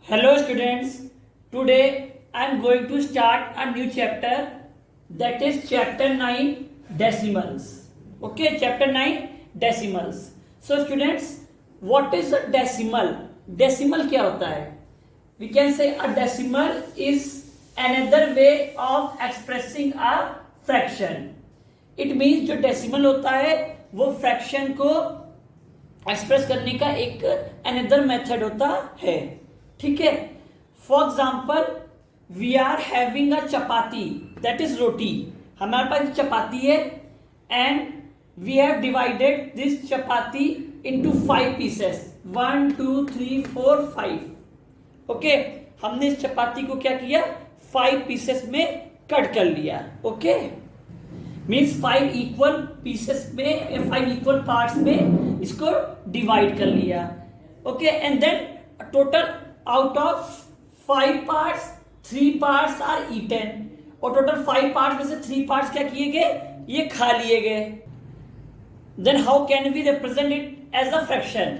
Hello students, today I am going to start a new chapter, that is chapter 9 decimals. Okay, chapter 9 decimals. So students, what is a decimal? Decimal क्या होता है? We can say a decimal is another way of expressing a fraction. It means जो decimal होता है वो fraction को express करने का एक अनदर मेथड होता है. ठीक है. For example we are having a chapati, that is roti. हमारे पास चपाती है and we have divided this chapati into 5 pieces. 1 2 3 4 5. Okay, हमने इस चपाती को क्या किया, 5 पीसेस में कट कर लिया. ओके, मीन्स 5 इक्वल पीसेस में, 5 इक्वल पार्ट्स में इसको डिवाइड कर लिया. Okay, and then total out of 5 parts 3 parts are eaten. और टोटल 5 पार्ट्स में से 3 पार्ट्स क्या किए गए, ये खा लिए गए. Then how can we represent it as a fraction,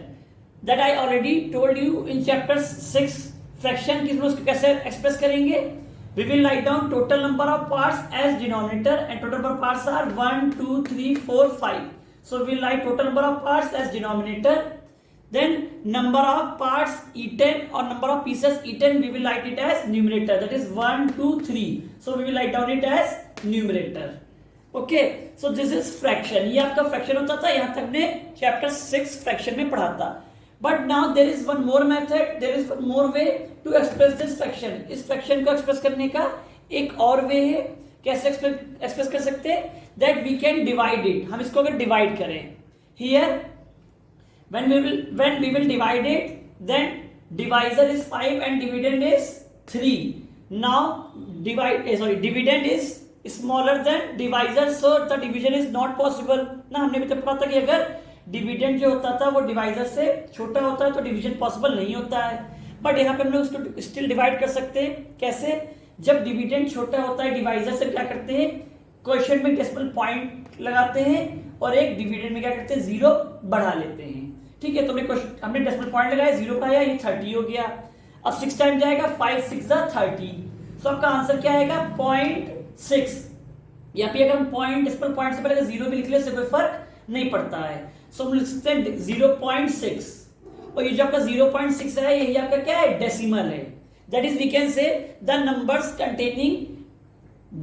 that I already told you in chapter 6. Fraction की उसको कैसे एक्सप्रेस करेंगे. We will write down total number of parts as denominator and total number of parts are 1, 2, 3, 4, 5. So we will write total number of parts as denominator. Then number of parts eaten or number of pieces eaten we will write it as numerator. That is 1, 2, 3. So we will write down it as numerator. Okay. So this is fraction. ये आपका fraction होता था. यहाँ तक ने chapter 6 fraction में पढ़ा था. But now there is one more method, there is one more way to express this fraction. इस fraction को express करने का एक और way है. कैसे express कर सकते हैं, that we can divide it. हम इसको अगर divide करें, here when we will divide it, then divisor is 5 and dividend is 3. Now dividend is smaller than divisor, so the division is not possible. ना हमने भी तो पढ़ा था कि अगर डिविडेंड जो होता था वो डिवाइजर से छोटा होता है तो डिवीजन पॉसिबल नहीं होता है. बट यहाँ पे हम लोग उसको स्टिल डिवाइड कर सकते हैं. कैसे, जब डिविडेंड छोटा होता है डिवाइजर से, क्या करते हैं, क्वेश्चन में डेसिमल पॉइंट लगाते हैं और एक डिविडेंड में क्या करते हैं, 0 बढ़ा लेते हैं. ठीक है, तो हमने डेसिमल पॉइंट लगाया, 0 का आया, ये 30 हो गया. अब 6 टाइम जाएगा, 5 6 30. सो आपका आंसर क्या आएगा, 0.6. यहाँ पे अगर हम पॉइंट डेसिमल पॉइंट से पहले 0 भी लिख ले, कोई फर्क नहीं पड़ता है. सो हम लिख सकते हैं 0.6. और ये जो आपका 0.6 है, यही आपका क्या है, डेसिमल है. That is we can say the numbers containing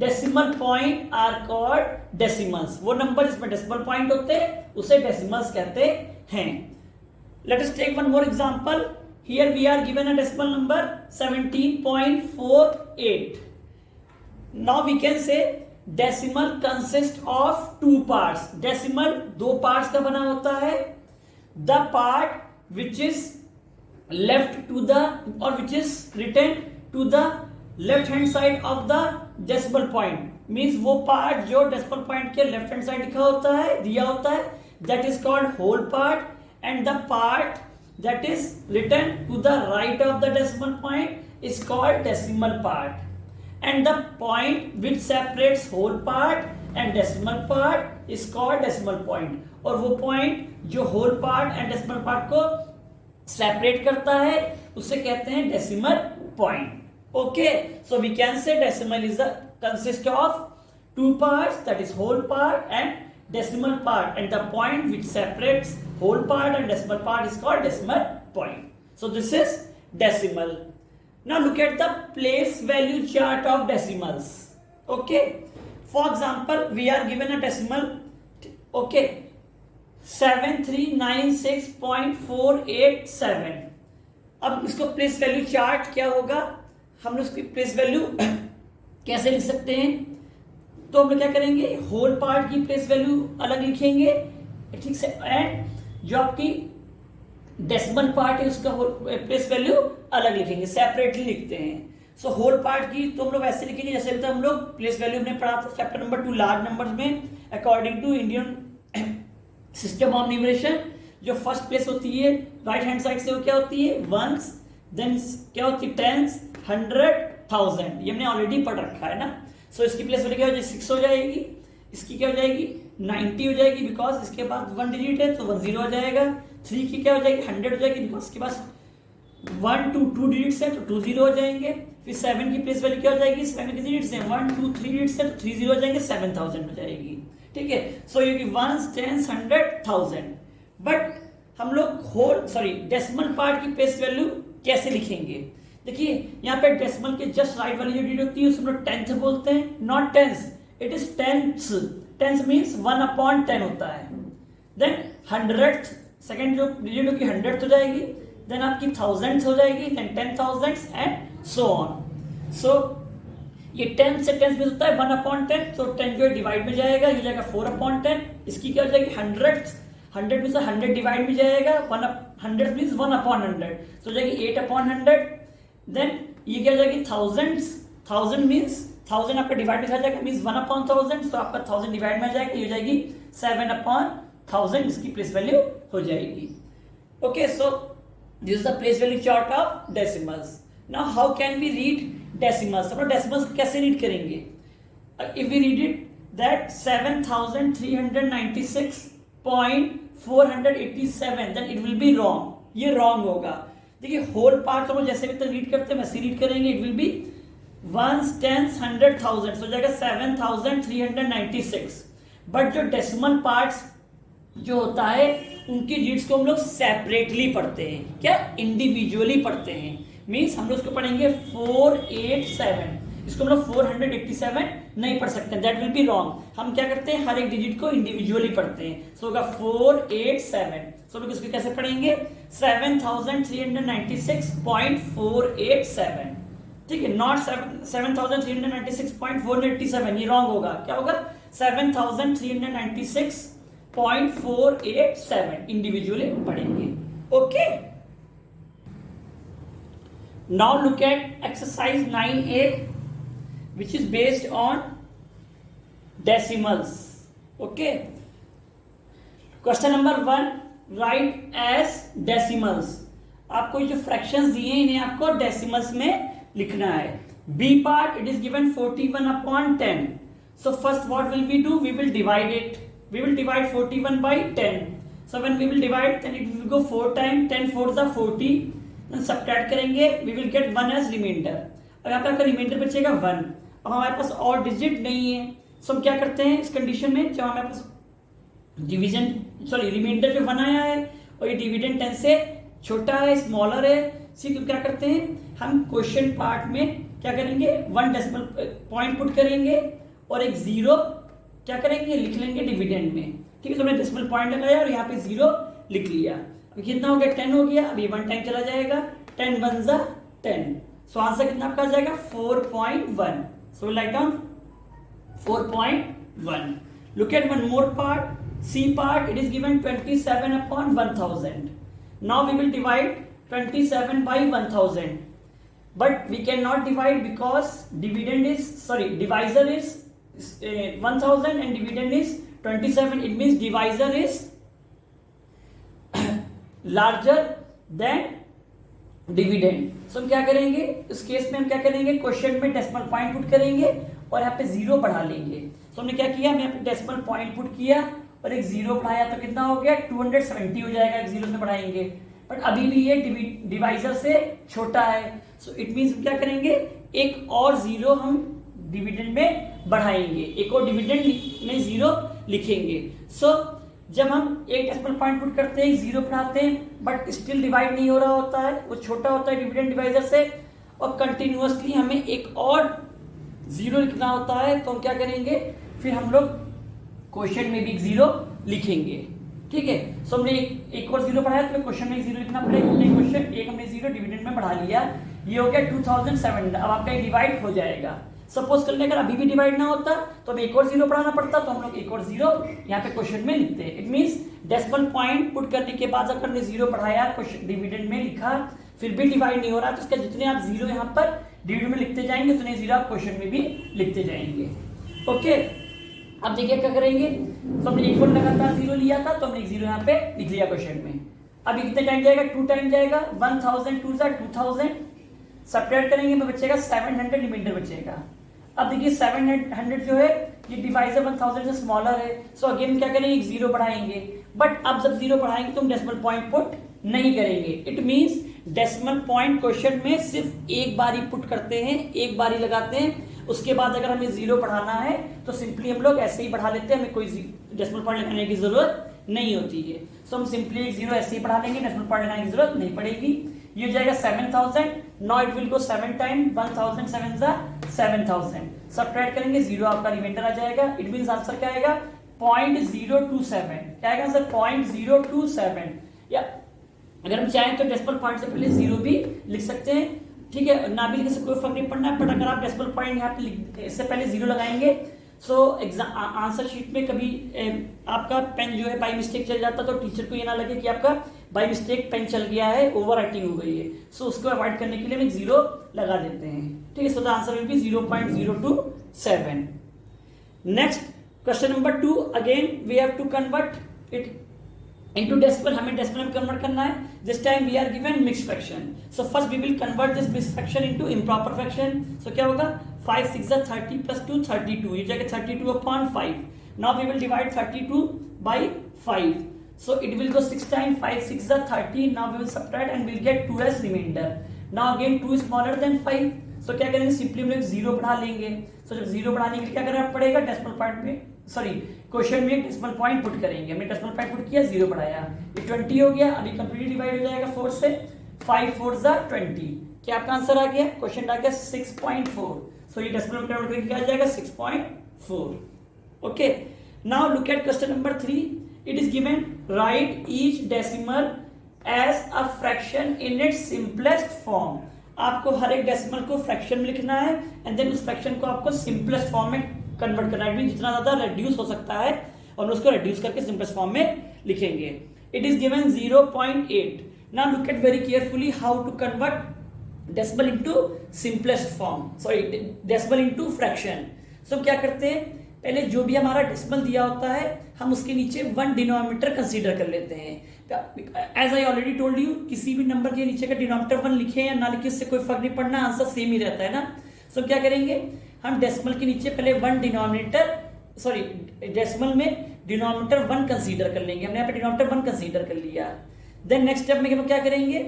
decimal point are called decimals. वो नंबर जिसमें डेसिमल पॉइंट होते हैं उसे डेसिमल्स कहते हैं. Let us take one more example. Here we are given a decimal number 17.48. Now we can say decimal consist of 2 parts. Decimal 2 parts का बना होता है. The part which is left to the और which is written to the left hand side of the decimal point, means वो part जो decimal point के left hand side लिखा होता है, दिया होता है, that is called whole part. And the part that is written to the right of the decimal point is called decimal part. And the point which separates whole part and decimal part is called decimal point. और वो point जो whole part and decimal part को separate करता है उसे कहते हैं decimal point. Okay, so we can say decimal is consist of 2 parts, that is whole part and decimal part, and the point which separates whole part and decimal part is called decimal point. So this is decimal. Now look at the place value chart of decimals. Okay, for example we are given a decimal, okay, 7396.487. अब इसको place value chart क्या होगा, हम लोग इसकी place value कैसे लिख सकते हैं. तो हम लोग क्या करेंगे, होल पार्ट की प्लेस वैल्यू अलग लिखेंगे, ठीक से, एंड जो आपकी डेसिमल पार्ट है उसका प्लेस वैल्यू अलग लिखेंगे, सेपरेटली लिखते हैं. सो होल पार्ट की तो हम लोग ऐसे लिखेंगे जैसे हम लोग प्लेस वैल्यू हमने पढ़ा था चैप्टर नंबर 2 लार्ज नंबर्स में. According to Indian system of numeration, जो फर्स्ट प्लेस होती है राइट हैंड साइड से वो क्या होती है, वंस, देन क्या होती है, टेंस, 100, 1000. ये हमने ऑलरेडी पढ़ रखा है ना. सो इसकी प्लेस वैल्यू क्या हो जाएगी, 6 हो जाएगी. इसकी क्या हो जाएगी, 90 हो जाएगी, बिकॉज इसके बाद 1 डिजिट है तो 10 हो जाएगा. 3 की क्या हो जाएगी, 100 हो जाएगी, बिकॉज इसके पास 1 2 2 डिजिट्स है तो 2 जीरो हो जाएंगे। फिर 7 की प्लेस वैल्यू क्या हो जाएगी, 7 के डिजिट्स हैं 1 2 3 डिजिट्स है तो 3 जीरो हो जाएंगे, 7000 हो जाएगी। ठीक है, सो ये कि 1 10 100 1000। बट हम लोग डेसिमल पार्ट की प्लेस वैल्यू कैसे लिखेंगे? देखिए यहाँ पे डेसिमल के जस्ट राइट वाली जो डिजिट होती है उसको हम लोग टेंथ बोलते हैं, not tens, it is tenths. Tens means 1/10 होता है। देन हंड्रेड सेकेंड जो डिजिट होगी 100 हो जाएगी, देन आपकी थाउजेंड्स हो जाएगी, then 10,000 and so on. So ये 10 से 10 में होता है 1/10, तो 10 जो है डिवाइड में जाएगा, ये हो जाएगा 4/10। इसकी क्या हो जाएगी 100 में से 100 डिवाइड में जाएगा, 100 मीन्स 1/100, तो हो जाएगी 8/100। देन ये क्या हो जाएगी थाउजेंड्स, 1000 मीन्स 1000 आपका डिवाइड में जाएगा मीन्स 1/1000, तो आपका 1000 डिवाइड में आ जाएगा, ये हो जाएगी 7/1000, इसकी प्लेस वैल्यू हो जाएगी। Okay, so this is the place value chart of decimals. Now how can we read decimals? हम डेसिमल्स कैसे रीड करेंगे? If we read it that 7386.487, then it will be wrong, ये रॉन्ग होगा। देखिए whole part तो जैसे भी तो रीड करते हैं वैसे रीड करेंगे, इट विल बी 1 10 100 1000, हो जाएगा 7396। बट जो डेसिमल पार्ट्स जो होता है उनकी डिजिट्स को हम लोग सेपरेटली पढ़ते हैं, क्या इंडिविजुअली पढ़ते हैं। मीन्स हम लोग इसको पढ़ेंगे 487, इसको हम लोग 487 नहीं पढ़ सकते, दैट विल बी रॉन्ग। हम क्या करते हैं हर एक डिजिट को इंडिविजुअली पढ़ते हैं, सो होगा 487। सो लोग इसको कैसे पढ़ेंगे 7396.487, ठीक है, नॉट 7396.487, ये रॉन्ग होगा। क्या होगा 7396.487 इंडिविजुअली पढ़ेंगे। Okay, now look eight exercise 9A which is based on decimals. Okay, question number 1, write as decimals. आपको जो फ्रैक्शंस दिए इन्हें आपको डेसिमल्स में लिखना है। B part it is given 41/10. So first what will we do? We will divide it. We will divide 41 by 10. So when we will divide, then it will go 4 times, 10 4s are 40. Then subtract करेंगे, we will get 1 as remainder. अब यहाँ पे आपका reminder बचेगा 1। अब हमारे पास और digit नहीं है, सो हम क्या करते हैं इस कंडीशन में, जब हमारे पास रिमाइंडर जो 1 आया है और ये डिविडेंड 10 से छोटा है, स्मॉलर है, तो क्या करते हैं हम क्वेश्चन पार्ट में क्या करेंगे 1 डेसिमल पॉइंट पुट करेंगे और एक 0 क्या करेंगे लिख लेंगे डिविडेंड में। ठीक है, तो हमने डेसिमल पॉइंट लगाया और यहाँ पे 0 लिख लिया। अब कितना हो गया 10 हो गया, अभी 1 टाइम चला जाएगा, 10 1 जा 10, सो आंसर कितना आपका आ जाएगा 4.1। So we'll write down 4.1. Look at one more part. C part, it is given 27/1000. Now we will divide 27 by 1000. But we cannot divide because divisor is 1000 and dividend is 27. It means divisor is larger than dividend. So हम क्या करेंगे इस case में, हम क्या करेंगे question में decimal point put करेंगे और यहाँ पे 0 बढ़ा लेंगे। सो हमने क्या किया, हमने यहाँ पे डेसिमल पॉइंट पुट किया और एक 0 बढ़ाया, तो कितना हो गया 270 हो जाएगा, एक 0 से बढ़ाएंगे। बट अभी भी ये डिवाइजर से छोटा है, सो इट मीन्स क्या करेंगे एक और 0 हम डिविडेंड में बढ़ाएंगे, एक और डिविडेंड में 0 लिखेंगे। सो जब हम एक डेसिमल पॉइंट पुट करते हैं 0 बढ़ाते हैं बट स्टिल डिवाइड नहीं हो रहा होता है, वो छोटा होता है डिविडेंड डिवाइजर से, और कंटिन्यूअसली हमें एक और 0 लिखना होता है, तो हम क्या करेंगे फिर हम लोग क्वेश्चन में भी एक 0 लिखेंगे। ठीक है, सो हमने एक और 0 बढ़ाया तो क्वेश्चन में एक 0 लिखना पड़ेगा। क्वेश्चन एक हमने 0 डिविडेंड में बढ़ा लिया, ये हो गया 2700। अब आपका डिवाइड हो जाएगा। सपोज कर ले अगर अभी भी डिवाइड ना होता तो हमें एक और 0 बढ़ाना पड़ता, तो हम लोग एक और 0 यहाँ पे क्वेश्चन में लिखते हैं। It means decimal point put करने के बाद अगर हमने 0 बढ़ाया, क्वेश्चन डिविडेंड में लिखा, फिर भी डिवाइड नहीं हो रहा, तो उसका जितने आप 0 यहाँ पर डिविडेंड में लिखते जाएंगे उतने 0 आप क्वेश्चन में भी लिखते जाएंगे। ओके, अब देखिए क्या करेंगे, तो हमने एक और लगातार 0 लिया था, तो हमने एक 0 यहाँ पे लिख लिया क्वेश्चन में। अभी कितने टाइम जाएगा 2 टाइम जाएगा, 1000 2 2000, सब्ट्रैक्ट करेंगे तो बचेगा 700, रिमाइंडर बचेगा। अब देखिए 700 जो है ये डिवाइजर 1000 से स्मॉलर है, सो अगेन क्या करेंगे एक 0 बढ़ाएंगे, बट अब जब 0 बढ़ाएंगे तो हम डेसिमल पॉइंट पुट नहीं करेंगे। It means decimal point question में सिर्फ एक बार ही पुट करते हैं, एक बार ही लगाते हैं। उसके बाद अगर हमें जीरो बढ़ाना है तो सिंपली हम लोग ऐसे ही बढ़ा लेते हैं, हमें कोई डेसिमल पॉइंट लगाने की जरूरत नहीं होती है। सो हम सिंपली एक जीरो ऐसे ही बढ़ा लेंगे, डेसिमल पॉइंट लगाने की जरूरत नहीं पड़ेगी। ये हो जाएगा 7000, now it will go 7 time, 1000 7 जा 7000, सब्ट्रैक्ट करेंगे, जीरो आपका रिमाइंडर आ जाएगा। इट मींस आंसर क्या आएगा 0.027, क्या आएगा आंसर 0.027। या अगर हम चाहें तो डेसिमल पॉइंट से पहले जीरो भी लिख सकते हैं, ठीक है, ना भी लिखने से कोई फर्क नहीं पड़ना है। बट अगर आप डेसिमल पॉइंट यहाँ पे इससे पहले जीरो लगाएंगे सो आंसर शीट में कभी आपका पेन जो है बाई मिस्टेक चल जाता तो टीचर को ये ना लगे कि आपका बाई मिस्टेक पेन चल गया है, ओवर राइटिंग हो गई है। सो उसको अवॉइड करने के लिए हम जीरो लगा देते हैं, ठीक है। So the answer will be 0.027। Next question number 2, again we have to convert it into decimal, हमें डेसिमल में कन्वर्ट करना है। This time we are given mixed fraction, so first we will convert this mixed fraction into improper fraction. So क्या होगा 5 6 30 plus 2 32, ये जाएगा 32/5। Now we will divide 32 by 5, so it will go 6 times, 5 6 30। now we will subtract and we'll get 2 as remainder। now again 2 is smaller than 5, so क्या करेंगे simply हम लोग zero बढ़ा लेंगे। so जब जीरो बढ़ाने के लिए क्या करना पड़ेगा, डेसिमल पॉइंट में सॉरी क्वेश्चन में डेसिमल पॉइंट पुट करेंगे। हमने डेसिमल पॉइंट पुट किया, जीरो बढ़ाया, ये 20 हो गया। अभी कंप्लीटली डिवाइड हो जाएगा 4 से, 5 4 20। क्या आपका आंसर आ गया, क्वेश्चन आ गया 6.4। सो ये डेसिमल कन्वर्ट करके क्या आ जाएगा 6.4। Okay, now look at question number 3। It is given write each decimal as a fraction in its simplest form. आपको हर एक डेसिमल को फ्रैक्शन में लिखना है एंड देन उस फ्रैक्शन को आपको सिंपलेस्ट फॉर्म में कन्वर्ट करना है। जितना ज्यादा रेड्यूस हो सकता है और उसको रेड्यूस करके सिंपलेस्ट फॉर्म में लिखेंगे। It is given 0.8। Now look at very carefully how to convert decimal into simplest form, sorry decimal into fraction. So क्या करते हैं, पहले जो भी हमारा डेसिमल दिया होता है हम उसके नीचे 1 डिनोमिनेटर कंसीडर कर लेते हैं। As I already told you, किसी भी नंबर के नीचे का डिनोमिनेटर 1 लिखे या ना लिखे इससे कोई फर्क नहीं पड़ना, आंसर सेम ही रहता है ना। सो क्या करेंगे, हम डेसिमल के नीचे पहले 1 डिनोमिनेटर सॉरी डेसिमल में डिनोमिनेटर 1 कंसीडर कर लेंगे। हमने यहाँ पे डिनोमिनेटर 1 कंसीडर कर लिया। देन नेक्स्ट स्टेप में हम क्या करेंगे,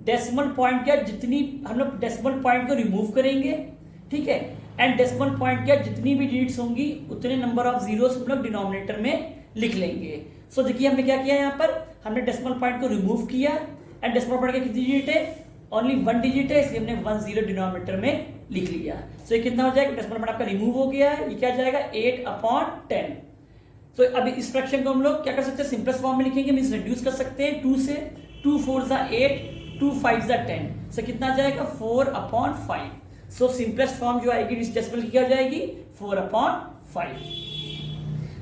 डेसिमल पॉइंट क्या जितनी हम लोग डेसिमल पॉइंट को रिमूव करेंगे, ठीक है, एंड डेसिमल पॉइंट क्या जितनी भी डिजिट्स होंगी उतने नंबर ऑफ जीरोस हम लोग डिनोमिनेटर में लिख लेंगे। सो देखिए हमने क्या किया, यहाँ पर हमने डेसिमल पॉइंट को रिमूव किया एंड डेसिमल पॉइंट का कितनी डिजिट है, ओनली 1 डिजिट है, इसलिए हमने 1 0 डिनोमिनेटर में लिख लिया। सो ये कितना हो जाएगा, डेसिमल पॉइंट आपका रिमूव हो गया है, ये क्या जाएगा 8/10। सो अभी इस फ्रैक्शन को हम लोग क्या कर सकते हैं, सिंपलेस्ट फॉर्म में लिखेंगे, मींस रिड्यूस कर सकते हैं 2 से। 2 4 8, 2 5 10। सो कितना जाएगा 4/5। सो सिंपलेस्ट फॉर्म जो आएगी इस डेसिमल की क्या हो जाएगी 4/5।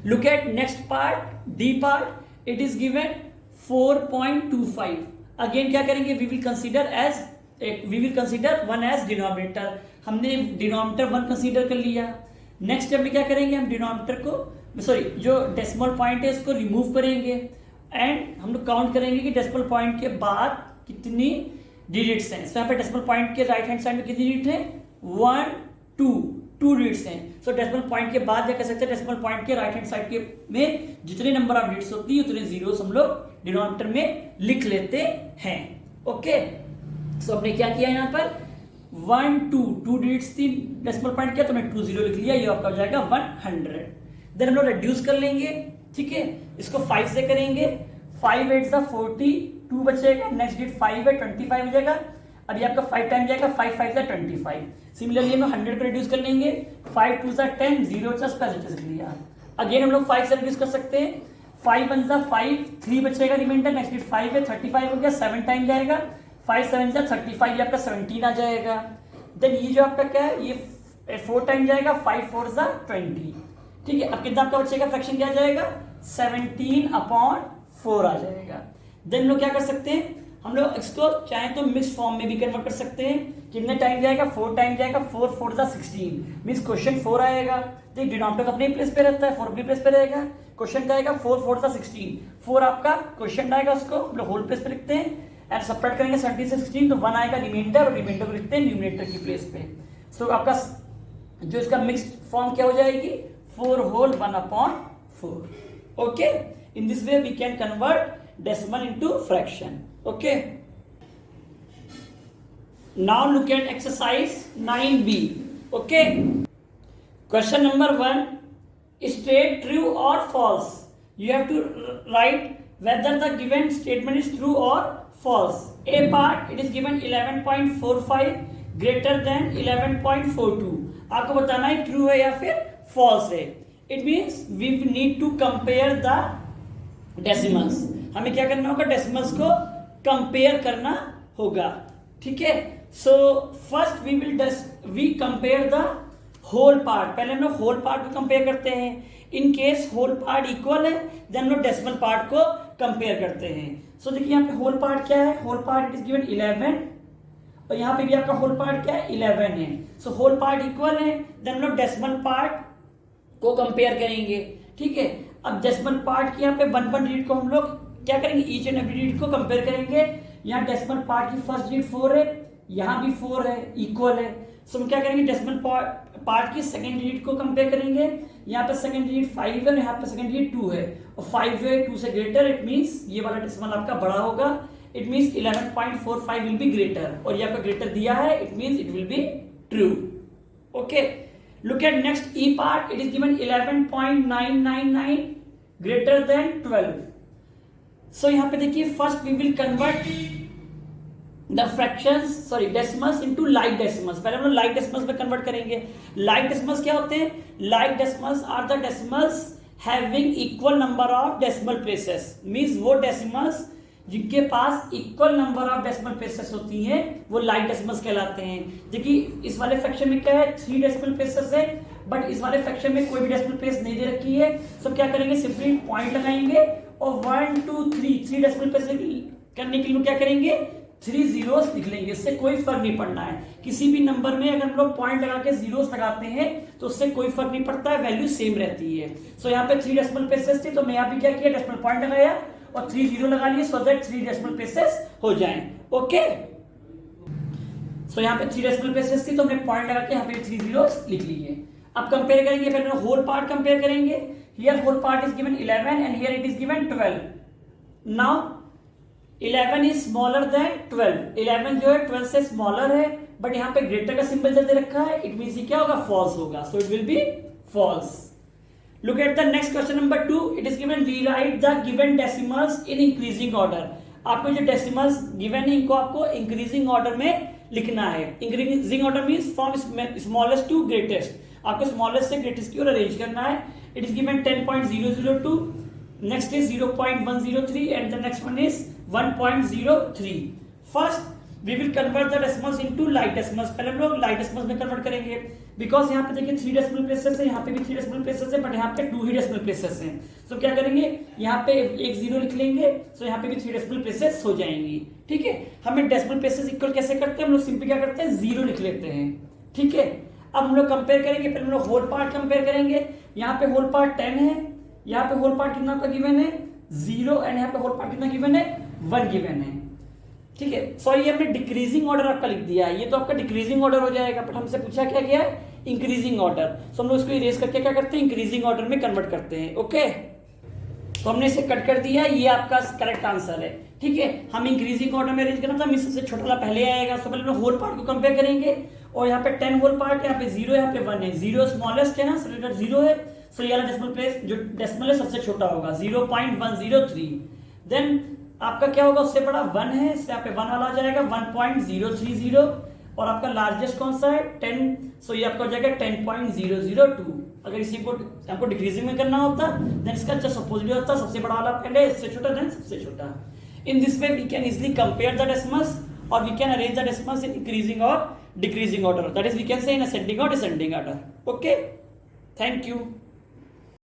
Look at next part, D part. It is given 4.25। Again क्या करेंगे, we will consider 1 as denominator. हमने डिनोमिनेटर 1 कंसीडर कर लिया। नेक्स्ट स्टेप में क्या करेंगे, हम डिनोमिनेटर को सॉरी जो डेसिमल पॉइंट है इसको रिमूव करेंगे एंड हम लोग काउंट करेंगे कि डेसिमल पॉइंट के बाद कितनी डिजिट्स हैं। सो यहाँ पे डेसिमल पॉइंट के राइट हैंड साइड में कितनी डिजिट है 1 2 डिजिट्स हैं। सो डेसिमल पॉइंट के बाद क्या कह सकते हैं, डेसिमल पॉइंट के राइट हैंड साइड के में जितने नंबर ऑफ डिजिट्स होती है उतने जीरोस हम लोग डिनोमिनेटर में लिख लेते हैं। ओके, सो हमने क्या किया यहाँ पर 1 2 डिजिट्स थी डेसिमल पॉइंट किया तो हमने 2 0 लिख लिया, ये आपका हो जाएगा 100। देन हम लोग रिड्यूस कर लेंगे, ठीक है, इसको 5 से करेंगे, 5 8 40, 2 बचेगा, नेक्स्ट डिजिट 5 है 25 हो जाएगा। अभी आपका 5 टाइम जाएगा, 5 5 25। सिमिलरली हम 100 को रिड्यूस कर लेंगे, 5 2 10, 0 लिख लिया। अगेन हम लोग 5 से रिड्यूस कर सकते हैं, 5 1 5, 3 बचेगा रिमाइंडर, नेक्स्ट डिजिट 5 है 35 हो गया, 7 टाइम जाएगा, 5 7 35, ये आपका 17 आ जाएगा। देन ये जो आपका क्या है, ये 4 टाइम जाएगा, 5 4 20, ठीक है। अब कितना आपका बचेगा फ्रैक्शन क्या जाएगा 17/4 आ जाएगा। देन लोग क्या कर सकते हैं, हम लोग इसको चाहे तो मिक्स फॉर्म में भी कन्वर्ट कर सकते हैं। कितने टाइम जाएगा 4 टाइम जाएगा, 4 4 16, मींस क्वेश्चन 4 आएगा, तो डिनोमिनेटर अपने प्लेस पे रहता है, 4 अपने प्लेस पे रहेगा। क्वेश्चन का आएगा 4 4 16, 4 आपका क्वेश्चन आएगा, उसको हम लोग होल प्लेस पे लिखते हैं एंड सब्ट्रैक्ट करेंगे 17 से 16 तो 1 आएगा रिमाइंडर, और रिमाइंडर को लिखते हैं न्यूमरेटर की प्लेस पे। सो आपका जो इसका मिक्स्ड फॉर्म क्या हो जाएगी 4 whole 1/4। Okay, in this way we can convert decimal into fraction. Okay, Now look at exercise 9b. Okay. Question number 1. State true or false. You have to write whether the given statement is true or false. A part, it is given 11.45 greater than 11.42. आपको बताना है true है या फिर false है. It means we need to compare the decimals. हमें क्या करना होगा, डेसिमल्स को कंपेयर करना होगा. ठीक है. So first we compare the whole part. पहले हम लोग होल पार्ट को कंपेयर करते हैं. In case whole part equal है देन हम लोग डेसिमल पार्ट को कंपेयर करते हैं. सो देखिए यहाँ पे होल पार्ट क्या है, whole part it is given 11 और यहाँ पे भी आपका होल पार्ट क्या है 11 है. सो होल पार्ट इक्वल है देन हम लोग डेसिमल पार्ट को कंपेयर करेंगे. ठीक है. अब डेसिमल पार्ट की यहाँ पे 1 डिजिट को हम लोग क्या करेंगे, ईच एंड एवरी डिजिट को कंपेयर करेंगे. यहाँ डेसिमल पार्ट की फर्स्ट डिजिट 4 है, यहाँ भी 4 है, इक्वल है. सो हम क्या करेंगे, डेसिमल पार्ट की सेकंड डिजिट को कंपेयर करेंगे. यहाँ पे सेकंड डिजिट 5 है, यहाँ पे सेकंड डिजिट 2 है और 5 जो है 2 से ग्रेटर. इट मींस ये वाला डेसिमल आपका बड़ा होगा. It means 11.45 will be greater और ये आपका ग्रेटर दिया है. It means it will be true. Okay. Look at next E part. It is given 11.999 greater than 12. So यहाँ पे देखिए first we will convert the fractions decimals into like decimals. पहले हम लोग लाइक डेसिमल्स में convert करेंगे. Like decimals क्या होते हैं, like decimals are the decimals having equal number of decimal places. Means वो डेसिमल्स जिनके पास equal number of decimal places होती हैं वो लाइक डेसिमल्स कहलाते हैं. देखिए इस वाले फ्रैक्शन में क्या है, 3 डेसिमल प्लेसेस है बट इस वाले फ्रैक्शन में कोई भी डेसिमल प्लेस नहीं दे रखी है. सो क्या करेंगे, सिंपली पॉइंट लगाएंगे और 1 2 3 डेसिमल प्लेस करने के लिए क्या करेंगे, 3 zeros लिख लेंगे. इससे कोई फर्क नहीं पड़ना है. किसी भी नंबर में अगर हम लोग पॉइंट लगा के जीरोस लगाते हैं तो उससे कोई फर्क नहीं पड़ता है, वैल्यू सेम रहती है. सो यहाँ पे 3 डेसिमल प्लेसेस थी तो मैं यहाँ पे क्या किया, डेसिमल पॉइंट लगाया और 3 0 लगा लिए सो दैट 3 डेसिमल प्लेसेस हो जाएं. ओके. सो यहाँ पे 3 डेसिमल प्लेसेस थी तो हमने पॉइंट लगा के यहाँ पे 3 zeros लिख लिए. अब कंपेयर करेंगे, पहले होल पार्ट कंपेयर करेंगे. Here whole part is given 11 and here it is given 12. Now 11 is smaller than 12. 11 जो है 12 से स्मॉलर है बट यहाँ पे ग्रेटर का सिंबल जब दे रखा है. इट मींस ये क्या होगा, फॉल्स होगा. So it will be false. Look at the next question number 2. It is given rewrite the given decimals in increasing order. आपको जो decimals given है इनको आपको increasing order में लिखना है. Increasing order means from smallest to greatest. आपको smallest से greatest की ओर arrange करना है. It is given 10.002. Next is 0.103 and the next one is 1.03. First we will convert the decimals into like decimals. पहले हम लोग like decimals में convert करेंगे बिकॉज यहाँ पे देखिए 3 डेसिमल प्लेसेस है, यहाँ पे भी 3 डेसिमल प्लेसेस है बट यहाँ पे 2 ही डेसिमल प्लेसेस हैं. सो क्या करेंगे, यहाँ पे एक 0 लिख लेंगे. सो यहाँ पे भी 3 डेसिमल प्लेसेस हो जाएंगी. ठीक है. हमें डेसिमल प्लेसेस इक्वल कैसे करते हैं, हम लोग सिंपली क्या करते हैं, 0 लिख लेते हैं. ठीक है. अब हम लोग कंपेयर करेंगे. पहले हम लोग होल पार्ट कंपेयर करेंगे. यहाँ पे होल पार्ट 10 है, यहाँ पे होल पार्ट कितना का गिवन है 0 एंड यहाँ पे होल पार्ट कितना गिवन है 1 गिवन है. ठीक है. सॉरी हमने डिक्रीजिंग ऑर्डर आपका लिख दिया है, ये तो आपका डिक्रीजिंग ऑर्डर हो जाएगा बट हमसे पूछा क्या गया है, इंक्रीजिंग ऑर्डर. सो हम लोग इसको इरेज करके क्या करते हैं, इंक्रीजिंग ऑर्डर में कन्वर्ट करते हैं. ओके. तो हमने इसे कट कर दिया, ये आपका करेक्ट आंसर है. ठीक है. हम इंक्रीजिंग ऑर्डर में अरेंज करना था, सबसे छोटा वाला पहले आएगा. सो पहले हम होल पार्ट को कंपेयर करेंगे और यहाँ पे 10 होल पार्ट, यहाँ पे 0, यहाँ पे 1 है. 0 स्मॉलेस्ट है ना, सो 0 है. सो ये वाला डेसिमल प्लेस जो डेसिमल है सबसे छोटा होगा 0.103. देन आपका क्या होगा, उससे बड़ा 1 है, इससे यहाँ पे 1 वाला आ जाएगा 1.030 और आपका लार्जेस्ट कौन सा है 10. सो ये आपका हो जाएगा 10.002. अगर इसी को आपको डिक्रीजिंग में करना होता देन इसका जस्ट अपोजिट होता, सबसे बड़ा वाला पहले, इससे छोटा देन सबसे छोटा. In this way we can easily compare the decimals और we can arrange the decimals in increasing और decreasing order. That is we can say in ascending और descending order. Okay. Thank you.